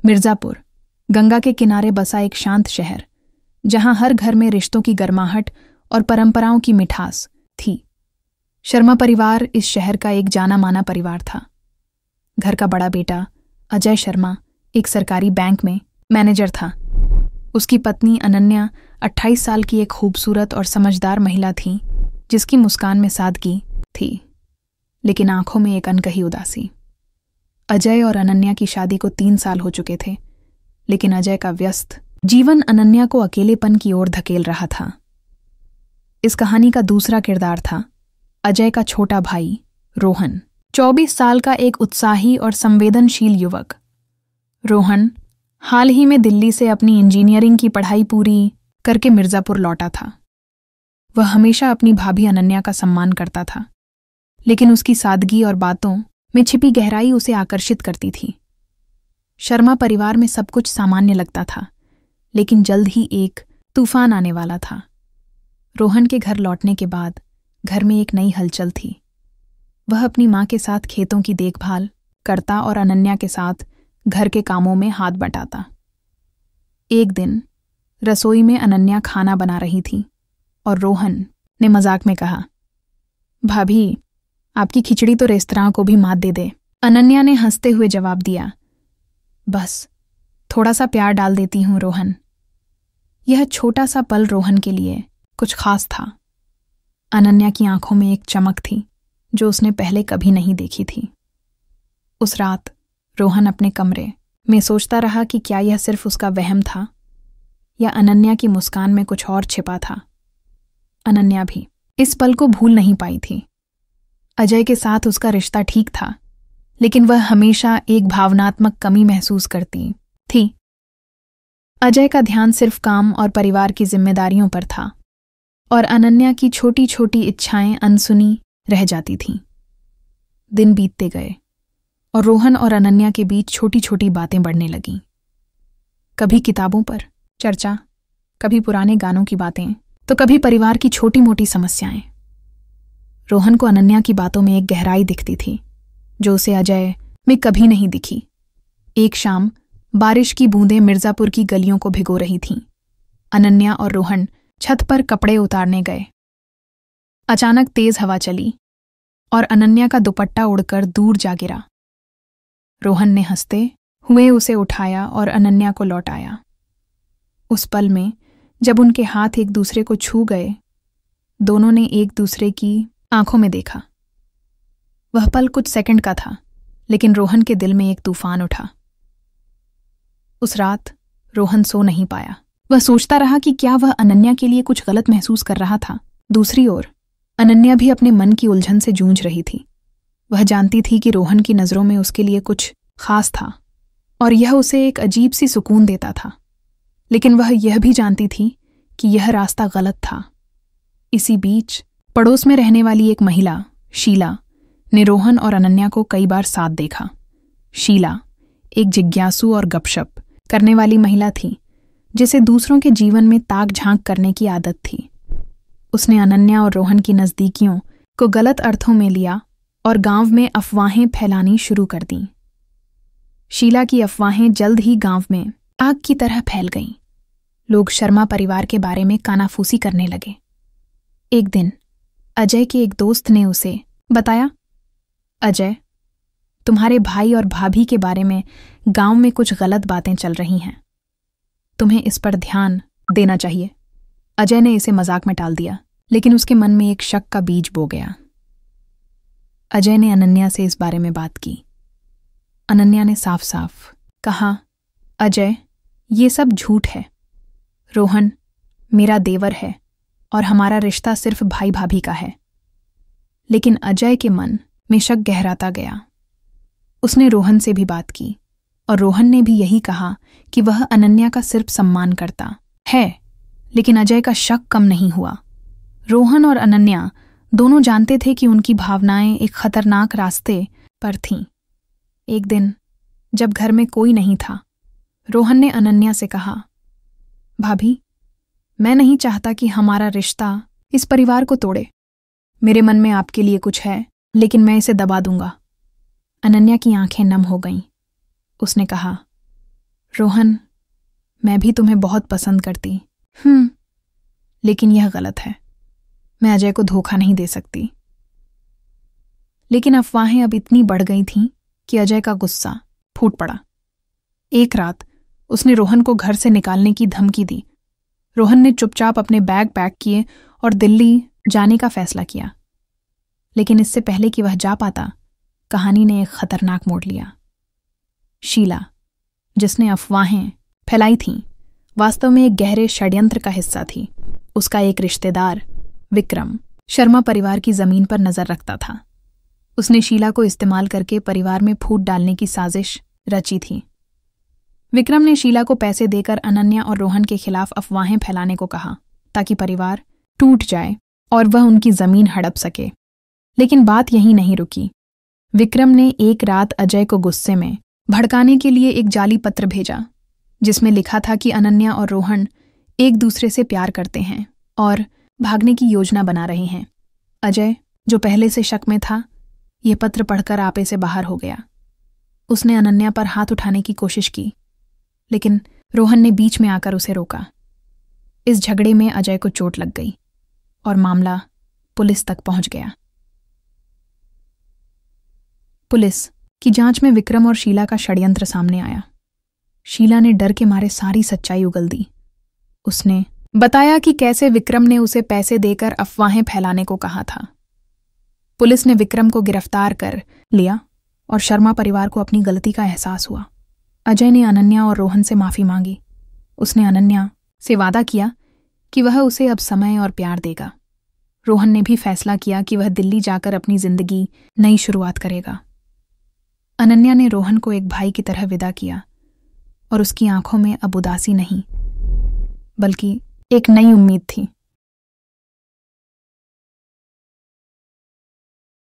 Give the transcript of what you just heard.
मिर्जापुर, गंगा के किनारे बसा एक शांत शहर, जहां हर घर में रिश्तों की गर्माहट और परंपराओं की मिठास थी। शर्मा परिवार इस शहर का एक जाना माना परिवार था। घर का बड़ा बेटा अजय शर्मा एक सरकारी बैंक में मैनेजर था। उसकी पत्नी अनन्या 28 साल की एक खूबसूरत और समझदार महिला थी, जिसकी मुस्कान में सादगी थी, लेकिन आंखों में एक अनकही उदासी। अजय और अनन्या की शादी को 3 साल हो चुके थे, लेकिन अजय का व्यस्त जीवन अनन्या को अकेलेपन की ओर धकेल रहा था। इस कहानी का दूसरा किरदार था अजय का छोटा भाई रोहन, 24 साल का एक उत्साही और संवेदनशील युवक। रोहन हाल ही में दिल्ली से अपनी इंजीनियरिंग की पढ़ाई पूरी करके मिर्जापुर लौटा था। वह हमेशा अपनी भाभी अनन्या का सम्मान करता था, लेकिन उसकी सादगी और बातों में छिपी गहराई उसे आकर्षित करती थी। शर्मा परिवार में सब कुछ सामान्य लगता था, लेकिन जल्द ही एक तूफान आने वाला था। रोहन के घर लौटने के बाद घर में एक नई हलचल थी। वह अपनी मां के साथ खेतों की देखभाल करता और अनन्या के साथ घर के कामों में हाथ बटाता। एक दिन रसोई में अनन्या खाना बना रही थी और रोहन ने मजाक में कहा, भाभी, आपकी खिचड़ी तो रेस्तरां को भी मात दे दे। अनन्या ने हंसते हुए जवाब दिया, बस थोड़ा सा प्यार डाल देती हूं रोहन। यह छोटा सा पल रोहन के लिए कुछ खास था। अनन्या की आंखों में एक चमक थी जो उसने पहले कभी नहीं देखी थी। उस रात रोहन अपने कमरे में सोचता रहा कि क्या यह सिर्फ उसका वहम था या अनन्या की मुस्कान में कुछ और छिपा था। अनन्या भी इस पल को भूल नहीं पाई थी। अजय के साथ उसका रिश्ता ठीक था, लेकिन वह हमेशा एक भावनात्मक कमी महसूस करती थी। अजय का ध्यान सिर्फ काम और परिवार की जिम्मेदारियों पर था और अनन्या की छोटी छोटी इच्छाएं अनसुनी रह जाती थीं। दिन बीतते गए और रोहन और अनन्या के बीच छोटी छोटी बातें बढ़ने लगीं। कभी किताबों पर चर्चा, कभी पुराने गानों की बातें, तो कभी परिवार की छोटी मोटी समस्याएं। रोहन को अनन्या की बातों में एक गहराई दिखती थी जो उसे अजय में कभी नहीं दिखी। एक शाम बारिश की बूंदें मिर्जापुर की गलियों को भिगो रही थीं। अनन्या और रोहन छत पर कपड़े उतारने गए। अचानक तेज हवा चली और अनन्या का दुपट्टा उड़कर दूर जा गिरा। रोहन ने हंसते हुए उसे उठाया और अनन्या को लौटाया। उस पल में जब उनके हाथ एक दूसरे को छू गए, दोनों ने एक दूसरे की आंखों में देखा। वह पल कुछ सेकंड का था, लेकिन रोहन के दिल में एक तूफान उठा। उस रात रोहन सो नहीं पाया। वह सोचता रहा कि क्या वह अनन्या के लिए कुछ गलत महसूस कर रहा था। दूसरी ओर अनन्या भी अपने मन की उलझन से जूझ रही थी। वह जानती थी कि रोहन की नज़रों में उसके लिए कुछ खास था और यह उसे एक अजीब सी सुकून देता था, लेकिन वह यह भी जानती थी कि यह रास्ता गलत था। इसी बीच पड़ोस में रहने वाली एक महिला, शीला, ने रोहन और अनन्या को कई बार साथ देखा। शीला एक जिज्ञासु और गपशप करने वाली महिला थी, जिसे दूसरों के जीवन में ताक झांक करने की आदत थी। उसने अनन्या और रोहन की नज़दीकियों को गलत अर्थों में लिया और गांव में अफवाहें फैलानी शुरू कर दीं। शीला की अफवाहें जल्द ही गांव में आग की तरह फैल गईं। लोग शर्मा परिवार के बारे में कानाफूसी करने लगे। एक दिन अजय के एक दोस्त ने उसे बताया, अजय, तुम्हारे भाई और भाभी के बारे में गांव में कुछ गलत बातें चल रही हैं। तुम्हें इस पर ध्यान देना चाहिए। अजय ने इसे मजाक में टाल दिया, लेकिन उसके मन में एक शक का बीज बो गया। अजय ने अनन्या से इस बारे में बात की। अनन्या ने साफ साफ कहा, अजय, ये सब झूठ है। रोहन मेरा देवर है और हमारा रिश्ता सिर्फ भाई भाभी का है। लेकिन अजय के मन में शक गहराता गया। उसने रोहन से भी बात की और रोहन ने भी यही कहा कि वह अनन्या का सिर्फ सम्मान करता है, लेकिन अजय का शक कम नहीं हुआ। रोहन और अनन्या दोनों जानते थे कि उनकी भावनाएं एक खतरनाक रास्ते पर थीं। एक दिन जब घर में कोई नहीं था, रोहन ने अनन्या से कहा, भाभी, मैं नहीं चाहता कि हमारा रिश्ता इस परिवार को तोड़े। मेरे मन में आपके लिए कुछ है, लेकिन मैं इसे दबा दूंगा। अनन्या की आंखें नम हो गईं। उसने कहा, रोहन, मैं भी तुम्हें बहुत पसंद करती। लेकिन यह गलत है। मैं अजय को धोखा नहीं दे सकती। लेकिन अफवाहें अब इतनी बढ़ गई थीं कि अजय का गुस्सा फूट पड़ा। एक रात उसने रोहन को घर से निकालने की धमकी दी। रोहन ने चुपचाप अपने बैग पैक किए और दिल्ली जाने का फैसला किया। लेकिन इससे पहले कि वह जा पाता, कहानी ने एक खतरनाक मोड़ लिया। शीला, जिसने अफवाहें फैलाई थीं, वास्तव में एक गहरे षड्यंत्र का हिस्सा थी। उसका एक रिश्तेदार, विक्रम, शर्मा परिवार की जमीन पर नजर रखता था। उसने शीला को इस्तेमाल करके परिवार में फूट डालने की साजिश रची थी। विक्रम ने शीला को पैसे देकर अनन्या और रोहन के खिलाफ अफवाहें फैलाने को कहा, ताकि परिवार टूट जाए और वह उनकी जमीन हड़प सके। लेकिन बात यहीं नहीं रुकी। विक्रम ने एक रात अजय को गुस्से में भड़काने के लिए एक जाली पत्र भेजा, जिसमें लिखा था कि अनन्या और रोहन एक दूसरे से प्यार करते हैं और भागने की योजना बना रहे हैं। अजय, जो पहले से शक में था, यह पत्र पढ़कर आपे से बाहर हो गया। उसने अनन्या पर हाथ उठाने की कोशिश की, लेकिन रोहन ने बीच में आकर उसे रोका। इस झगड़े में अजय को चोट लग गई और मामला पुलिस तक पहुंच गया। पुलिस की जांच में विक्रम और शीला का षड्यंत्र सामने आया। शीला ने डर के मारे सारी सच्चाई उगल दी। उसने बताया कि कैसे विक्रम ने उसे पैसे देकर अफवाहें फैलाने को कहा था। पुलिस ने विक्रम को गिरफ्तार कर लिया और शर्मा परिवार को अपनी गलती का एहसास हुआ। अजय ने अनन्या और रोहन से माफी मांगी। उसने अनन्या से वादा किया कि वह उसे अब समय और प्यार देगा। रोहन ने भी फैसला किया कि वह दिल्ली जाकर अपनी जिंदगी नई शुरुआत करेगा। अनन्या ने रोहन को एक भाई की तरह विदा किया और उसकी आंखों में अब उदासी नहीं, बल्कि एक नई उम्मीद थी।